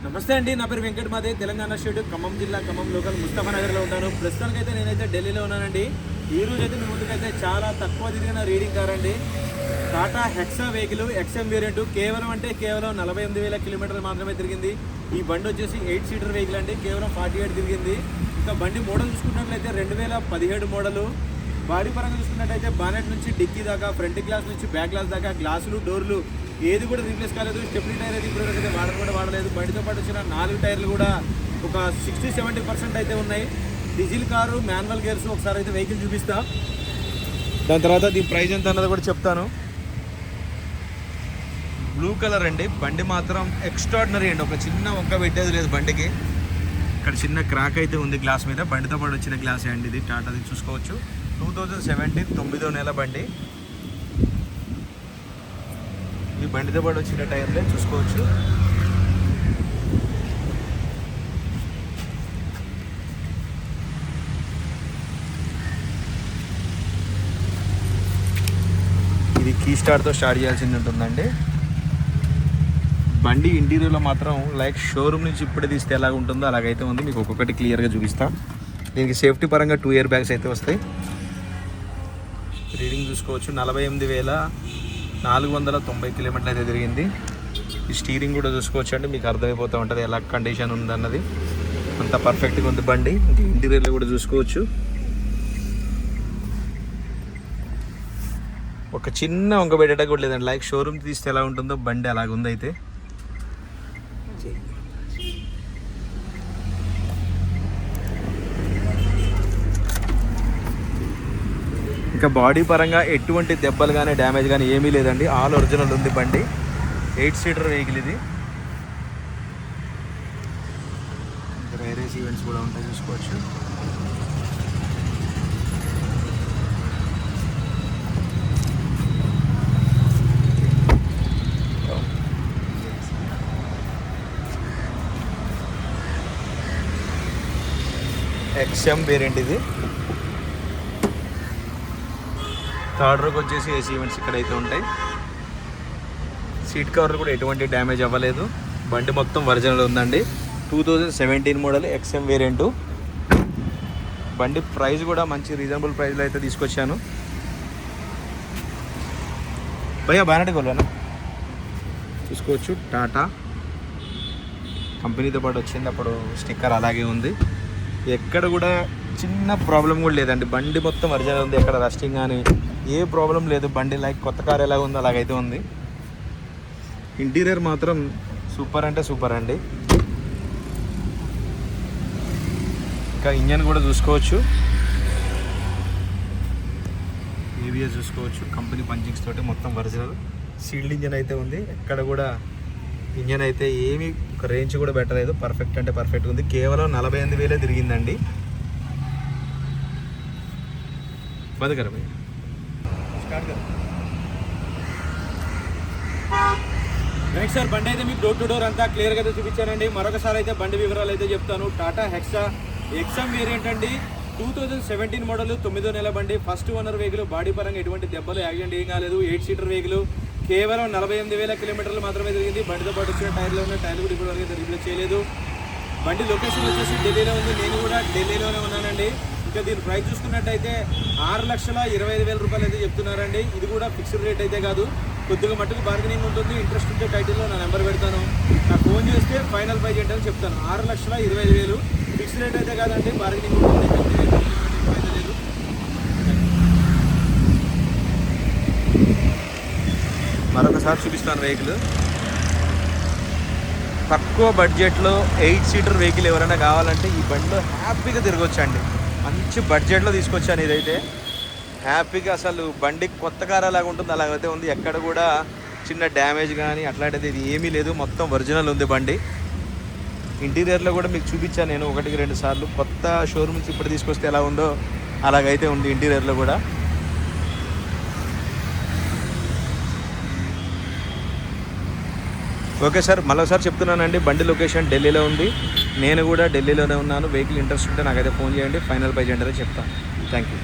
నమస్తే అండి, నా పేరు వెంకట్ మాదే. తెలంగాణ స్టేట్ ఖమ్మం జిల్లా ఖమ్మం లోకల్ ముస్తఫా నగర్లో ఉంటాను. ప్రస్తుతానికైతే నేనైతే ఢిల్లీలో ఉన్నానండి. ఈ రోజు అయితే మీ ముందుకైతే చాలా తక్కువ తిరిగిన రీడింగ్ కార్ అండి. Tata hexa vehicle XM variant. కేవలం 48,000 కిలోమీటర్లు మాత్రమే తిరిగింది. ఈ బండి వచ్చేసి 8 సీటర్ వెహికల్ అండి. కేవలం 48 తిరిగింది. ఇంకా బండి మోడల్ చూసుకున్నట్లయితే 2017 మోడలు. బాడీ పరంగా చూసుకున్నట్టయితే బానెట్ నుంచి డిక్కీ దాకా, ఫ్రంట్ గ్లాస్ నుంచి బ్యాక్ గ్లాస్ దాకా, గ్లాసులు డోర్లు ఏది కూడా రీప్లేస్ కాలేదు. స్టెప్నీ టైర్ అయితే ఇప్పటివరకు అయితే వాడలేదు. బండితో పాటు వచ్చిన 4 టైర్లు కూడా ఒక 60-70% అయితే ఉన్నాయి. Diesel car, manual gears. ఒకసారి అయితే వెహికల్ చూపిస్తా, దాని తర్వాత దీని ప్రైస్ ఎంత అన్నది కూడా చెప్తాను. బ్లూ కలర్ అండి. బండి మాత్రం ఎక్స్ట్రాడినరీ అండి. ఒక చిన్న ఒక్క పెట్టేది లేదు బండికి. ఇక్కడ చిన్న క్రాక్ అయితే ఉంది గ్లాస్ మీద. బండితో పాటు వచ్చిన గ్లాసే అండి ఇది. టాటాది చూసుకోవచ్చు. 2017 9వ నెల బండి. ఈ బండితో పాటు వచ్చిన టైర్లే చూసుకోవచ్చు. ఇది కీ స్టార్ట్తో స్టార్ట్ చేయాల్సింది ఉంటుందండి. బండి ఇంటీరియర్లో మాత్రం లైక్ షోరూమ్ నుంచి ఇప్పుడే తీస్తే ఎలాగ ఉంటుందో అలాగైతే ఉంది. మీకు ఒక్కొక్కటి క్లియర్గా చూపిస్తా. దీనికి సేఫ్టీ పరంగా 2 ఇయర్ బ్యాగ్స్ అయితే వస్తాయి. రీడింగ్ చూసుకోవచ్చు. 48,490 కిలోమీటర్లు అయితే తిరిగింది. ఈ స్టీరింగ్ కూడా చూసుకోవచ్చు అండి. మీకు అర్థమైపోతూ ఉంటుంది ఎలా కండిషన్ ఉందన్నది. అంత పర్ఫెక్ట్గా ఉంది బండి. ఇంటీరియర్లో కూడా చూసుకోవచ్చు. ఒక చిన్న వంక పెట్టేట కూడా లేదండి. లైక్ షోరూమ్ తీస్తే ఎలా ఉంటుందో బండి అలాగ ఉంది. అయితే ఇంకా బాడీ పరంగా ఎటువంటి దెబ్బలు కానీ డ్యామేజ్ కానీ ఏమీ లేదండి. ఆల్ ఒరిజినల్ ఉంది బండి. 8 సీటర్ వెహికల్ ఇది. రేస్ ఈవెంట్స్ కూడా ఉంటాయి చూసుకోవచ్చు. ఎక్స్ఎం వేరియంట్ ఇది. థర్డ్ రోకి వచ్చేసి ఏసీ ఈవెంట్స్ ఇక్కడైతే ఉంటాయి. సీట్ కవర్లు కూడా ఎటువంటి డ్యామేజ్ అవ్వలేదు. బండి మొత్తం ఒరిజినల్ ఉందండి. 2017 మోడల్ ఎక్స్ఎం వేరియంటు. బండి ప్రైస్ కూడా మంచి రీజనబుల్ ప్రైస్లో అయితే తీసుకొచ్చాను. భయ్యా బాగానే కొలవాను చూసుకోవచ్చు. టాటా కంపెనీతో పాటు వచ్చింది. అప్పుడు స్టిక్కర్ అలాగే ఉంది. ఎక్కడ కూడా చిన్న ప్రాబ్లం కూడా లేదండి. బండి మొత్తం ఒరిజినల్ ఉంది. ఎక్కడ రస్టింగ్ కానీ ఏ ప్రాబ్లం లేదు. బండి లైక్ కొత్త కార్ ఎలా ఉందో అలాగైతే ఉంది. ఇంటీరియర్ మాత్రం సూపర్ అంటే సూపర్ అండి. ఇంకా ఇంజన్ కూడా చూసుకోవచ్చు. ఏవిఎస్ చూసుకోవచ్చు. కంపెనీ పంచింగ్స్ తోటి మొత్తం ఒరిజినల్ సీల్డ్ ఇంజన్ అయితే ఉంది. ఎక్కడ కూడా ఇంజన్ అయితే ఏమీ ఒక రేంజ్ కూడా పెట్టలేదు. పర్ఫెక్ట్ అంటే పర్ఫెక్ట్ ఉంది. కేవలం 48,000 తిరిగిందండి. బతకరమే రైట్ సార్. బండి అయితే మీకు డోర్ టు డోర్ అంతా క్లియర్గా అయితే చూపించానండి. మరొకసారి అయితే బండి వివరాలు అయితే చెప్తాను. టాటా హెక్సా ఎక్స్ఎం వేరియంట్ అండి. 2017 మోడల్ 9వ నెల బండి. First owner vehicle. బాడీ పరంగా ఎటువంటి దెబ్బలు యాక్సిడెంట్ ఏం కాలేదు. 8 సీటర్ వెహికల్. కేవలం 48,000 కిలోమీటర్లు మాత్రమే తిరిగింది. బండితో పాటు వచ్చిన టైర్లో ఉన్న టైర్లు కూడా ఇప్పటివరకు అయితే రీప్లేస్ చేయలేదు. బండి లొకేషన్ వచ్చేసి ఢిల్లీలో ఉంది. నేను కూడా ఢిల్లీలోనే ఉన్నానండి. ఇంకా దీని ప్రైస్ చూసుకున్నట్టయితే 6,25,000 రూపాయలు అయితే చెప్తున్నారండి. ఇది కూడా ఫిక్స్డ్ రేట్ అయితే కాదు. కొద్దిగా మట్టుకు బార్గెనింగ్ ఉంటుంది. ఇంట్రెస్ట్ ఉంటే టైటిల్లో నా నెంబర్ పెడతాను. నాకు ఫోన్ చేస్తే ఫైనల్ ప్రైస్ ఏంటని చెప్తాను. 6,25,000 ఫిక్స్డ్ రేట్ అయితే కాదండి. బార్గెనింగ్ ఉంటుంది. లేదు. మరొకసారి చూపిస్తాను వెహికల్. తక్కువ బడ్జెట్లో 8 సీటర్ వెహికల్ ఎవరైనా కావాలంటే ఈ బండిలో హ్యాపీగా తిరగొచ్చండి. మంచి బడ్జెట్లో తీసుకొచ్చాను. ఇదైతే హ్యాపీగా అసలు బండి కొత్త కార్ అలాగ ఉంటుంది అలాగైతే ఉంది. ఎక్కడ కూడా చిన్న డ్యామేజ్ కానీ అట్లాంటిది ఇది ఏమీ లేదు. మొత్తం ఒరిజినల్ ఉంది బండి. ఇంటీరియర్లో కూడా మీకు చూపించాను నేను 1-2 సార్లు. కొత్త షోరూమ్ నుంచి ఇప్పుడు తీసుకొస్తే ఎలా ఉందో అలాగైతే ఉంది ఇంటీరియర్లో కూడా. ఓకే సార్, మరోసారి చెప్తున్నానండి. బండి లొకేషన్ ఢిల్లీలో ఉంది. నేను కూడా ఢిల్లీలోనే ఉన్నాను. వెహికల్ ఇంట్రెస్ట్ ఉంటే నాకైతే ఫోన్ చేయండి. ఫైనల్ ప్రైస్ ఏంటో చెప్తాను. Thank you.